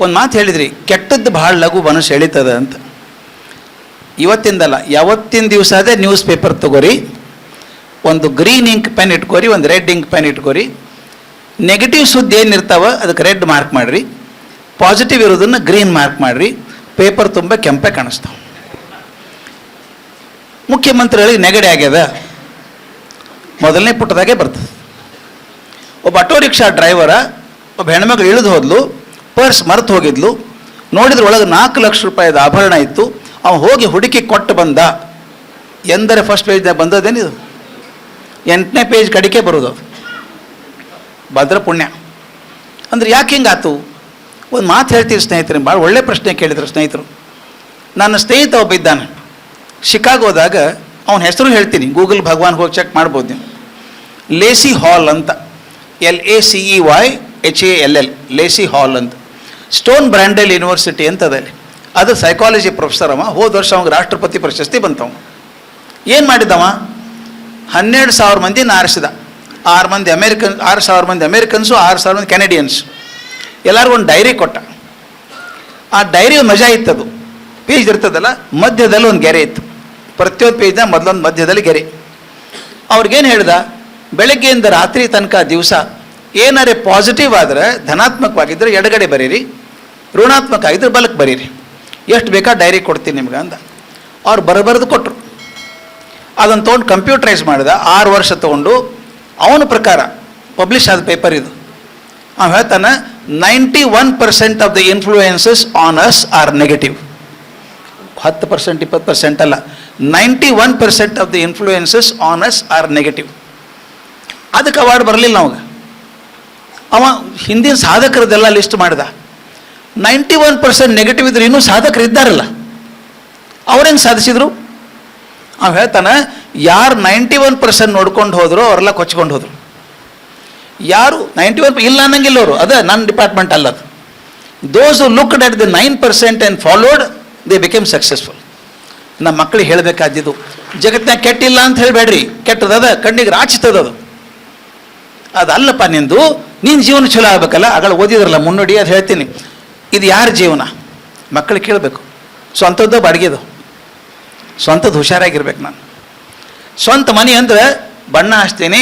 ಒಂದು ಮಾತು ಹೇಳಿದ್ರಿ, ಕೆಟ್ಟದ್ದು ಭಾಳ ಲಘು ಮನಸ್ಸು ಎಳಿತದ ಅಂತ. ಇವತ್ತಿಂದಲ್ಲ, ಯಾವತ್ತಿನ ದಿವಸ ಅದೇ ನ್ಯೂಸ್ ಪೇಪರ್ ತಗೋರಿ, ಒಂದು ಗ್ರೀನ್ ಇಂಕ್ ಪೆನ್ ಇಟ್ಕೋರಿ, ಒಂದು ರೆಡ್ ಇಂಕ್ ಪೆನ್ ಇಟ್ಕೋರಿ. ನೆಗೆಟಿವ್ ಸುದ್ದಿ ಏನಿರ್ತಾವ ಅದಕ್ಕೆ ರೆಡ್ ಮಾರ್ಕ್ ಮಾಡಿರಿ, ಪಾಸಿಟಿವ್ ಇರೋದನ್ನು ಗ್ರೀನ್ ಮಾರ್ಕ್ ಮಾಡಿರಿ. ಪೇಪರ್ ತುಂಬ ಕೆಂಪೆ ಕಾಣಿಸ್ತಾವೆ. ಮುಖ್ಯಮಂತ್ರಿಗಳಿಗೆ ನೆಗಡಿ ಆಗ್ಯದ, ಮೊದಲನೇ ಪುಟದಾಗೆ ಬರ್ತದೆ. ಒಬ್ಬ ಆಟೋ ರಿಕ್ಷಾ ಡ್ರೈವರ ಒಬ್ಬ ಹೆಣ್ಮಗಳು ಇಳಿದು ಹೋದ್ಲು, ಪರ್ಸ್ ಮರೆತು ಹೋಗಿದ್ಲು. ನೋಡಿದ್ರೆ ಒಳಗೆ 4 ಲಕ್ಷ ರೂಪಾಯಿದ ಆಭರಣ ಇತ್ತು. ಅವ ಹೋಗಿ ಹುಡುಕಿ ಕೊಟ್ಟು ಬಂದ. ಎಂದರೆ ಫಸ್ಟ್ ಪೇಜ್ದಾಗ ಬಂದದೇನಿದು, 8ನೇ ಪೇಜ್ ಕಡಿಕೆ ಬರೋದು. ಭದ್ರ ಪುಣ್ಯ ಅಂದ್ರೆ ಯಾಕೆ ಹಿಂಗಾತು? ಒಂದು ಮಾತು ಹೇಳ್ತೀರಿ ಸ್ನೇಹಿತರೆ, ಭಾಳ ಒಳ್ಳೆ ಪ್ರಶ್ನೆ ಕೇಳಿದ್ರು ಸ್ನೇಹಿತರು. ನನ್ನ ಸ್ನೇಹಿತ ಒಬ್ಬ ಇದ್ದಾನೆ ಶಿಕಾಗೋದಾಗ, ಅವನ ಹೆಸರು ಹೇಳ್ತೀನಿ, ಗೂಗಲ್ ಭಗವಾನ್ ಹೋಗಿ ಚೆಕ್ ಮಾಡ್ಬೋದು ನೀವು. ಲೇಸಿ ಹಾಲ್ ಅಂತ, LACEYHALL, ಲೇಸಿ ಹಾಲ್ ಅಂತ, ಸ್ಟೋನ್ ಬ್ರ್ಯಾಂಡೆಲ್ ಯೂನಿವರ್ಸಿಟಿ ಅಂತದಲ್ಲಿ. ಅದು ಸೈಕಾಲಜಿ ಪ್ರೊಫೆಸರ್. ಅವ ಹೋದ ವರ್ಷ ಅವ್ನಿಗೆ ರಾಷ್ಟ್ರಪತಿ ಪ್ರಶಸ್ತಿ ಬಂತವ. ಏನು ಮಾಡಿದವ? 12,000 ಮಂದಿನ ಆರಿಸಿದ. 6,000 ಮಂದಿ ಅಮೇರಿಕನ್ಸು, 6,000 ಮಂದಿ ಕೆನಡಿಯನ್ಸ್. ಎಲ್ಲರಿಗೂ ಒಂದು ಡೈರಿ ಕೊಟ್ಟ. ಆ ಡೈರಿ ಮಜಾ ಇತ್ತದು. ಪೇಜ್ ಇರ್ತದಲ್ಲ, ಮಧ್ಯದಲ್ಲಿ ಒಂದು ಗೆರೆ ಇತ್ತು. ಪ್ರತಿಯೊಂದು ಪೇಜ್ನ ಮೊದಲೊಂದು ಮಧ್ಯದಲ್ಲಿ ಗೆರೆ. ಅವ್ರಿಗೇನು ಹೇಳ್ದ, ಬೆಳಗ್ಗೆಯಿಂದ ರಾತ್ರಿ ತನಕ ದಿವಸ ಏನಾರೇ ಪಾಸಿಟಿವ್ ಆದರೆ ಧನಾತ್ಮಕವಾಗಿದ್ದರೆ ಎಡಗಡೆ ಬರೀರಿ, ಋಣಾತ್ಮಕ ಆಗಿದ್ದರೆ ಬಲಕ್ಕೆ ಬರೀರಿ, ಎಷ್ಟು ಬೇಕಾ ಡೈರಿ ಕೊಡ್ತೀನಿ ನಿಮ್ಗೆ ಅಂದ. ಅವ್ರು ಬರಬರೆದು ಕೊಟ್ಟರು. ಅದನ್ನು ತೊಗೊಂಡು ಕಂಪ್ಯೂಟರೈಸ್ ಮಾಡಿದ. 6 ವರ್ಷ ತೊಗೊಂಡು ಅವನ ಪ್ರಕಾರ ಪಬ್ಲಿಷ್ ಆದ ಪೇಪರ್ ಇದು. ಅವ್ನು ಹೇಳ್ತಾನೆ, 91% of the influences on us are negative. 10%, 20% ಅಲ್ಲ, 91% of the influences on us are negative. ಅದಕ್ಕೆ ಅವಾರ್ಡ್ ಬರಲಿಲ್ಲ ಅವಾಗ. ಅವ ಹಿಂದಿನ ಸಾಧಕರದೆಲ್ಲ ಲಿಸ್ಟ್ ಮಾಡಿದ. 91% ನೆಗೆಟಿವ್ ಇದ್ರೆ ಇನ್ನೂ ಸಾಧಕರು ಇದ್ದಾರಲ್ಲ, ಅವ್ರೇನು ಸಾಧಿಸಿದ್ರು? ಅವ ಹೇಳ್ತಾನೆ, ಯಾರು 91% ನೋಡ್ಕೊಂಡು ಹೋದ್ರು ಅವರೆಲ್ಲ ಕೊಚ್ಕೊಂಡು ಹೋದರು. ಯಾರು 91 ಇಲ್ಲ ಅನ್ನಂಗಿಲ್ಲ ಅವರು, ಅದೇ ನನ್ನ ಡಿಪಾರ್ಟ್ಮೆಂಟ್ ಅಲ್ಲದು. ದೋಸ್ ಹು looked at the 9% and followed, they became successful. ನಮ್ಮ ಮಕ್ಕಳಿಗೆ ಹೇಳಬೇಕಾದ್ದು, ಜಗತ್ತಿನಾಗ ಕೆಟ್ಟಿಲ್ಲ ಅಂತ ಹೇಳಬೇಡ್ರಿ, ಕೆಟ್ಟದದ ಕಣ್ಣಿಗೆ ರಾಚಿತದದು. ಅದಲ್ಲಪ್ಪ ನಿಂದು, ನೀನು ಜೀವನ ಚಲೋ ಆಗ್ಬೇಕಲ್ಲ. ಆಗಳ ಓದಿದ್ರಲ್ಲ ಮುನ್ನುಡಿ, ಅದು ಹೇಳ್ತೀನಿ. ಇದು ಯಾರ ಜೀವನ? ಮಕ್ಕಳಿಗೆ ಕೇಳಬೇಕು. ಸ್ವಂತದ್ದು ಬಾಡಿಗೆದು, ಸ್ವಂತದ್ದು ಹುಷಾರಾಗಿರ್ಬೇಕು. ನಾನು ಸ್ವಂತ ಮನೆ ಅಂದರೆ ಬಣ್ಣ ಹಚ್ತೀನಿ,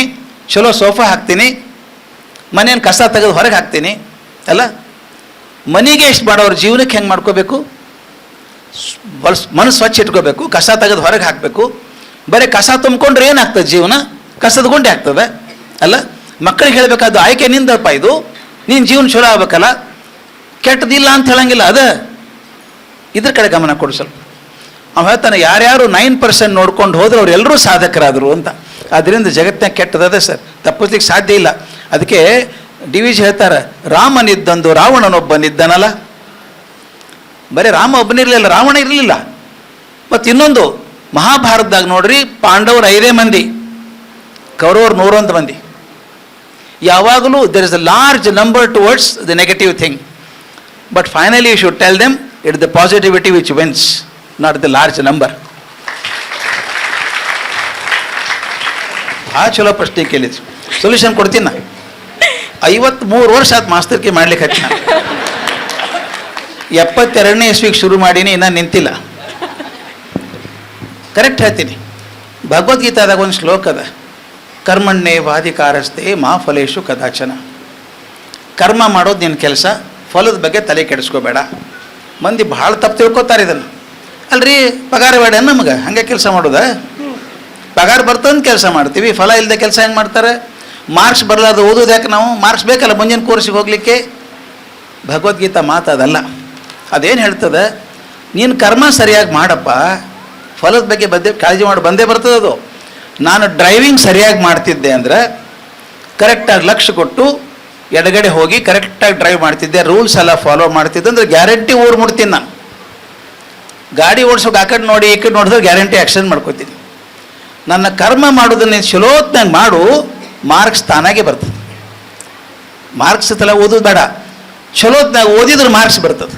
ಚಲೋ ಸೋಫಾ ಹಾಕ್ತೀನಿ, ಮನೆಯನ್ನು ಕಸ ತೆಗೆದು ಹೊರಗೆ ಹಾಕ್ತೀನಿ ಅಲ್ಲ. ಮನೆಗೆ ಎಷ್ಟು ಮಾಡೋರು ಜೀವನಕ್ಕೆ ಹೆಂಗೆ ಮಾಡ್ಕೋಬೇಕು? ಮನಸ್ಸು ಸ್ವಚ್ಛ ಇಟ್ಕೋಬೇಕು, ಕಸ ತೆಗೆದು ಹೊರಗೆ ಹಾಕಬೇಕು. ಬರೀ ಕಸ ತುಂಬಿಕೊಂಡ್ರೆ ಏನಾಗ್ತದೆ? ಜೀವನ ಕಸದ ಗುಂಡೆ ಆಗ್ತದೆ ಅಲ್ಲ. ಮಕ್ಕಳಿಗೆ ಹೇಳಬೇಕಾದ ಆಯ್ಕೆ ನಿಂದಪ್ಪ, ಇದು ನೀನು ಜೀವನ ಚಲೋ ಆಗ್ಬೇಕಲ್ಲ. ಕೆಟ್ಟದಿಲ್ಲ ಅಂತ ಹೇಳಂಗಿಲ್ಲ, ಅದ ಇದ್ರ ಕಡೆ ಗಮನ ಕೊಡು ಸ್ವಲ್ಪ. ಅವ ಹೇಳ್ತಾನೆ, ಯಾರ್ಯಾರು 9% ನೋಡ್ಕೊಂಡು ಹೋದ್ರೆ ಅವ್ರು ಎಲ್ಲರೂ ಸಾಧಕರಾದರು ಅಂತ. ಅದರಿಂದ ಜಗತ್ತಿನಾಗ ಕೆಟ್ಟದದ ಸರ್, ತಪ್ಪಿಸ್ಲಿಕ್ಕೆ ಸಾಧ್ಯ ಇಲ್ಲ. ಅದಕ್ಕೆ DVG ಹೇಳ್ತಾರೆ, ರಾಮನಿದ್ದಂದು ರಾವಣನೊಬ್ಬನಿದ್ದನಲ್ಲ. ಬರೀ ರಾಮ ಒಬ್ಬನಿರಲಿಲ್ಲ, ರಾವಣ ಇರಲಿಲ್ಲ. ಮತ್ತು ಇನ್ನೊಂದು ಮಹಾಭಾರತದಾಗ ನೋಡ್ರಿ, ಪಾಂಡವರು 5 ಮಂದಿ, ಕೌರವರು 101 ಮಂದಿ. ಯಾವಾಗಲೂ there is a large number towards the negative thing, but finally you should tell them it the positivity which wins, not the large number. ಭಾಳ ಚಲೋ ಪ್ರಶ್ನೆ ಕೇಳಿದ್ರು, ಸೊಲ್ಯೂಷನ್ ಕೊಡ್ತೀನಿ ನಾ. 53 ವರ್ಷ ಆಯ್ತು ಮಾಸ್ತರ್ಕಿ ಮಾಡ್ಲಿಕ್ಕೆ ಹಚ್ಚಿ. ನಾನು 72ನೇ ಇಸ್ವಿಗೆ ಶುರು ಮಾಡೀನಿ, ಇನ್ನೂ ನಿಂತಿಲ್ಲ. ಕರೆಕ್ಟ್ ಹೇಳ್ತೀನಿ. ಭಗವದ್ಗೀತಾದಾಗ ಒಂದು ಶ್ಲೋಕ ಅದ, ಕರ್ಮಣ್ಣೇ ವಾಧಿಕಾರಸ್ತೆ ಮಾ ಫಲೇಶು ಕದಾಚನ. ಕರ್ಮ ಮಾಡೋದು ನಿನ್ನ ಕೆಲಸ, ಫಲದ ಬಗ್ಗೆ ತಲೆ ಕೆಡಿಸ್ಕೋಬೇಡ. ಮಂದಿ ಭಾಳ ತಪ್ಪು ತಿಳ್ಕೊತಾರೆ ಇದನ್ನು. ಅಲ್ರಿ ಪಗಾರ ಬೇಡ ನಮಗೆ, ಹಾಗೆ ಕೆಲಸ ಮಾಡೋದ? ಪಗಾರ ಬರ್ತಂದು ಕೆಲಸ ಮಾಡ್ತೀವಿ, ಫಲ ಇಲ್ಲದೆ ಕೆಲಸ ಹೆಂಗೆ ಮಾಡ್ತಾರೆ? ಮಾರ್ಕ್ಸ್ ಬರಲಾರ್ದು ಓದೋದು ಯಾಕೆ ನಾವು? ಮಾರ್ಕ್ಸ್ ಬೇಕಲ್ಲ ಮುಂದಿನ ಕೋರ್ಸಿಗೆ ಹೋಗಲಿಕ್ಕೆ. ಭಗವದ್ಗೀತಾ ಮಾತದಲ್ಲ. ಅದೇನು ಹೇಳ್ತದೆ, ನೀನು ಕರ್ಮ ಸರಿಯಾಗಿ ಮಾಡಪ್ಪ, ಫಲದ ಬಗ್ಗೆ ಕಾಳಜಿ ಮಾಡಿ ಬಂದೇ ಬರ್ತದೆ ಅದು. ನಾನು ಡ್ರೈವಿಂಗ್ ಸರಿಯಾಗಿ ಮಾಡ್ತಿದ್ದೆ ಅಂದರೆ ಕರೆಕ್ಟಾಗಿ ಲಕ್ಷ್ಯ ಕೊಟ್ಟು ಎಡಗಡೆ ಹೋಗಿ ಕರೆಕ್ಟಾಗಿ ಡ್ರೈವ್ ಮಾಡ್ತಿದ್ದೆ, ರೂಲ್ಸ್ ಎಲ್ಲ ಫಾಲೋ ಮಾಡ್ತಿದ್ದೆ ಅಂದರೆ ಗ್ಯಾರಂಟಿ ಊರು ಮುಡ್ತೀನಿ ನಾನು. ಗಾಡಿ ಓಡಿಸೋಕೆ ಆ ಕಡೆ ನೋಡಿ ಈ ಕಡೆ ನೋಡಿದ್ರೆ ಗ್ಯಾರಂಟಿ ಆ್ಯಕ್ಷನ್ ಮಾಡ್ಕೋತೀನಿ. ನನ್ನ ಕರ್ಮ ಮಾಡೋದನ್ನ ಚಲೋತ್ನಾಗ ಮಾಡು, ಮಾರ್ಕ್ಸ್ ತಾನಾಗೆ ಬರ್ತದೆ. ಮಾರ್ಕ್ಸ್ ತಲೆ ಓದೋದು ಬೇಡ, ಚಲೋತ್ನಾಗ ಓದಿದ್ರೆ ಮಾರ್ಕ್ಸ್ ಬರ್ತದೆ.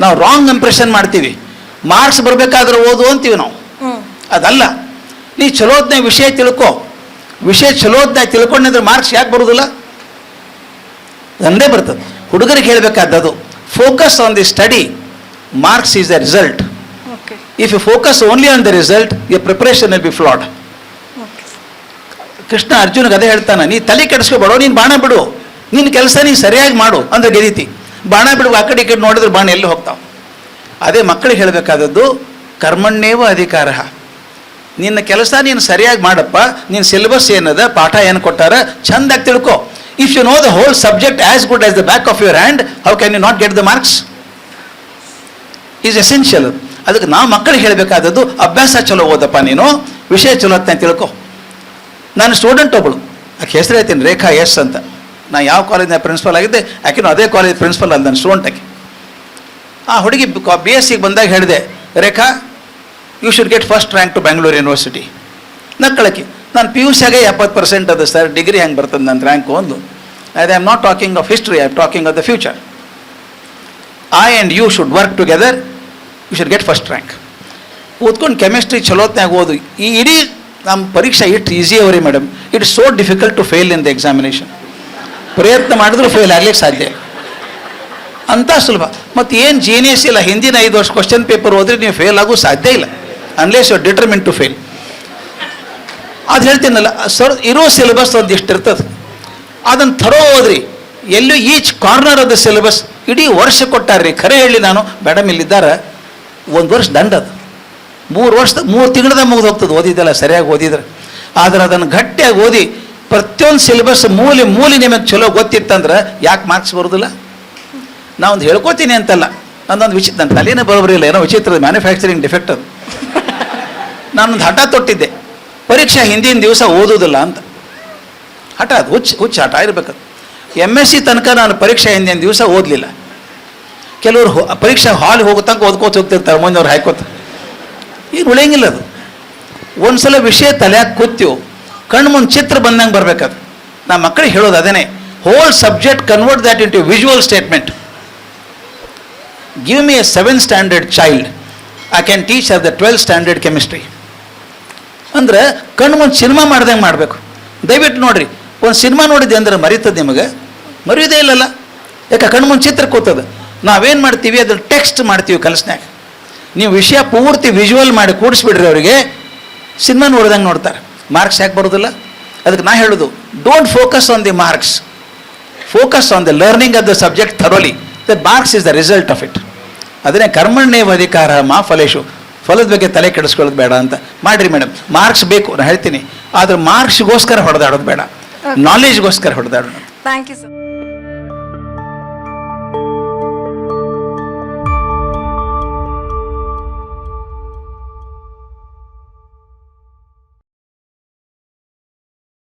ನಾವು ರಾಂಗ್ ಇಂಪ್ರೆಷನ್ ಮಾಡ್ತೀವಿ, ಮಾರ್ಕ್ಸ್ ಬರಬೇಕಾದ್ರೆ ಓದು ಅಂತೀವಿ ನಾವು. ಅದಲ್ಲ, ನೀ ಚಲೋತ್ನಾಗ ವಿಷಯ ತಿಳ್ಕೊ, ವಿಷಯ ಚಲೋತ್ನಾಗ ತಿಳ್ಕೊಂಡಿದ್ರೆ ಮಾರ್ಕ್ಸ್ ಯಾಕೆ ಬರೋದಿಲ್ಲ? ಅಂದೇ ಬರ್ತದೆ. ಹುಡುಗರಿಗೆ ಹೇಳಬೇಕಾದದು, Focus on the study, marks is the result. Okay. If you focus only on the result, your preparation will be flawed. Okay. Krishna ಅರ್ಜುನ್ಗೆ ಅದೇ ಹೇಳ್ತಾನೆ, ನೀ ತಲೆ ಕೆಡಿಸ್ಕೊಬೇಡೋ, ನೀನು ಬಾಣ ಬಿಡು, ನಿನ್ನ ಕೆಲಸ ನೀನು ಸರಿಯಾಗಿ ಮಾಡು ಅಂದ್ರೆ ಗೆದೀತಿ. ಬಾಣ ಬಿಡುವ ಆ ಕಡೆ ಈ ಕಡೆ ನೋಡಿದ್ರೆ ಬಾಣ ಎಲ್ಲಿ ಹೋಗ್ತಾವ. ಅದೇ ಮಕ್ಕಳಿಗೆ ಹೇಳಬೇಕಾದದ್ದು ಕರ್ಮಣ್ಣೇವ ಅಧಿಕಾರ. ನಿನ್ನ ಕೆಲಸ ನೀನು ಸರಿಯಾಗಿ ಮಾಡಪ್ಪ, ನಿನ್ನ ಸಿಲೆಬಸ್ ಏನದ, ಪಾಠ ಏನು ಕೊಟ್ಟಾರ ಚಂದಾಗಿ ತಿಳ್ಕೊ. If you know the whole subject as good as the back of your hand, how can you not get the marks? Is essential. ಅದಕ್ಕೆ ನಾವು ಮಕ್ಕಳಿಗೆ ಹೇಳಬೇಕಾದದ್ದು ಅಭ್ಯಾಸ ಚಲೋ ಓದಪ್ಪ, ನೀನು ವಿಷಯ ಚಲೋ ಅಂತ ತಿಳ್ಕೊ. ನಾನು ಸ್ಟೂಡೆಂಟ್ ಒಬ್ಬಳು, ಆಕೆ ಹೆಸರು ಹೇಳ್ತೀನಿ, ರೇಖಾ ಎಸ್ ಅಂತ. ನಾ ಯಾವ ಕಾಲೇಜಿನ ಪ್ರಿನ್ಸಿಪಲ್ ಆಗಿದ್ದೆ, ಆಕೆನೂ ಅದೇ ಕಾಲೇಜ್ ಪ್ರಿನ್ಸಿಪಲ್ ಅಲ್ಲ, ನನ್ನ ಸ್ಟೂಡೆಂಟ್ ಆಕೆ. ಆ ಹುಡುಗಿ BSc ಬಂದಾಗ ಹೇಳಿದೆ, Rekha you should get first rank to Bangalore university. ನಕ್ಕಳಕ್ಕೆ ನಾನು PUCಯಾಗೆ 70% ಅದ ಸರ್, ಡಿಗ್ರಿ ಹೆಂಗೆ ಬರ್ತದೆ ನನ್ನ ರ್ಯಾಂಕು ಒಂದು. I am not talking of history, I am talking of the future. I and you should work together, you should get first rank. ಓದ್ಕೊಂಡು chemistry ಚಲೋತ್ನಾಗ ಓದು. ಈ ಇಡೀ ನಮ್ಮ ಪರೀಕ್ಷೆ ಇಟ್ಟು ಈಸಿ ಅವರಿ madam, it is so difficult to fail in the examination. ಪ್ರಯತ್ನ ಮಾಡಿದ್ರು ಫೇಲ್ ಆಗ್ಲಿಕ್ಕೆ ಸಾಧ್ಯ ಅಂತ ಸುಲಭ. ಮತ್ತು ಏನು ಜೀನಿಯಸ್ ಇಲ್ಲ, ಹಿಂದಿನ 5 ವರ್ಷ ಕ್ವಶನ್ ಪೇಪರ್ ಓದಿದ್ರೆ ನೀವು ಫೇಲ್ ಆಗೋ ಸಾಧ್ಯ ಇಲ್ಲ, unless you are determine to fail. ಅದು ಹೇಳ್ತೀನಲ್ಲ ಸರ್, ಇರೋ ಸಿಲೆಬಸ್ ಒಂದು ಇಷ್ಟು ಇರ್ತದೆ, ಅದನ್ನು ಥರೋ ಓದ್ರಿ. ಎಲ್ಲೂ each corner of the syllabus ಇಡೀ ವರ್ಷ ಕೊಟ್ಟಾರ್ರಿ. ಖರೆ ಹೇಳಿ ನಾನು, ಮೇಡಮ್ ಇಲ್ಲಿದ್ದಾರೆ, 1 ವರ್ಷ ದಂಡ ಅದು, 3 ತಿಂಗಳದಾಗ ಮುಗಿದು ಹೋಗ್ತದೆ ಓದಿದ್ದೆಲ್ಲ ಸರಿಯಾಗಿ ಓದಿದ್ರೆ. ಆದರೆ ಅದನ್ನು ಗಟ್ಟಿಯಾಗಿ ಓದಿ ಪ್ರತಿಯೊಂದು ಸಿಲೆಬಸ್ ಮೂಲೆ ನಿಮಗೆ ಚಲೋ ಗೊತ್ತಿತ್ತಂದ್ರೆ ಯಾಕೆ ಮಾರ್ಕ್ಸ್ ಬರೋದಿಲ್ಲ? ನಾವೊಂದು ಹೇಳ್ಕೊತೀನಿ ಅಂತಲ್ಲ, ನಂದೊಂದು ನನ್ನ ತಲೆನೇ ಬರೋಬರಿ ಇಲ್ಲ, ಏನೋ ವಿಚಿತ್ರದ ಮ್ಯಾನುಫ್ಯಾಕ್ಚರಿಂಗ್ ಡಿಫೆಕ್ಟ್ ಅದು. ನಾನೊಂದು ಹಠ ತೊಟ್ಟಿದ್ದೆ, ಪರೀಕ್ಷೆ ಹಿಂದಿನ ದಿವಸ ಓದೋದಿಲ್ಲ ಅಂತ. ಹಠ ಅದು, ಹುಚ್ಚು ಹಠ ಇರಬೇಕದು. MSc ತನಕ ನಾನು ಪರೀಕ್ಷೆ ಹಿಂದಿನ ದಿವಸ ಓದಲಿಲ್ಲ. ಕೆಲವರು ಪರೀಕ್ಷೆ ಹಾಲ್ ಹೋಗೋ ತನಕ ಓದ್ಕೋತ ಹೋಗ್ತಿರ್ತಾರೆ, ಮುಂದವ್ರು ಹಾಕೋತ. ಈಗ ಉಳಿಯಂಗಿಲ್ಲ ಅದು. ಒಂದು ಸಲ ವಿಷಯ ತಲೆಯಾಗ ಕೂತ್ತೀವಿ, ಕಣ್ಣು ಮುಂದೆ ಚಿತ್ರ ಬಂದಂಗೆ ಬರ್ಬೇಕದು. ನಾ ಮಕ್ಕಳಿಗೆ ಹೇಳೋದು ಅದೇನೆ, whole subject convert that into visual statement. Give me a 7th standard child, I can teach uh the 12th standard chemistry. ಅಂದ್ರೆ ಕಣ್ಣು ಮುಂದೆ ಸಿನಿಮಾ ಮಾಡ್ದಂಗೆ ಮಾಡಬೇಕು. ದಯವಿಟ್ಟು ನೋಡ್ರಿ, ಒಂದು ಸಿನಿಮಾ ನೋಡಿದ್ದೆ ಅಂದ್ರೆ ಮರೀತದೆ ನಿಮಗೆ? ಮರೆಯೋದೇ ಇಲ್ಲಲ್ಲ, ಯಾಕೆ ಕಣ್ಣು ಮುಂದೆ ಚಿತ್ರ ಕೂತದೆ. ನಾವೇನು ಮಾಡ್ತೀವಿ, ಅದ್ರ ಟೆಕ್ಸ್ಟ್ ಮಾಡ್ತೀವಿ ಕಲಸ್ನ್ಯಾಗ. ನೀವು ವಿಷಯ ಪೂರ್ತಿ ವಿಜುವಲ್ ಮಾಡಿ ಕೂಡಿಸ್ಬಿಡ್ರಿ, ಅವರಿಗೆ ಸಿನಿಮಾ ನೋಡ್ದಂಗೆ ನೋಡ್ತಾರೆ. ಮಾರ್ಕ್ಸ್ ಯಾಕೆ ಬರೋದಿಲ್ಲ? ಅದಕ್ಕೆ ನಾ ಹೇಳೋದು, don't focus on the marks, focus on the learning of the subject thoroughly. The marks is the result of it. ಅದನ್ನೇ ಕರ್ಮಣ್ಯೇವ ಅಧಿಕಾರ ಮಾ ಫಲೇಶು, ಫಲದ ಬಗ್ಗೆ ತಲೆ ಕೆಡಿಸ್ಕೊಳ್ಳೋದು ಬೇಡ ಅಂತ ಮಾಡಿರಿ ಮೇಡಮ್. ಮಾರ್ಕ್ಸ್ ಬೇಕು, ನಾನು ಹೇಳ್ತೀನಿ, ಆದರೆ ಮಾರ್ಕ್ಸ್ಗೋಸ್ಕರ ಹೊಡೆದಾಡೋದು ಬೇಡ, ನಾಲೆಜ್ಗೋಸ್ಕರ ಹೊಡೆದಾಡೋಣ. Thank you sir.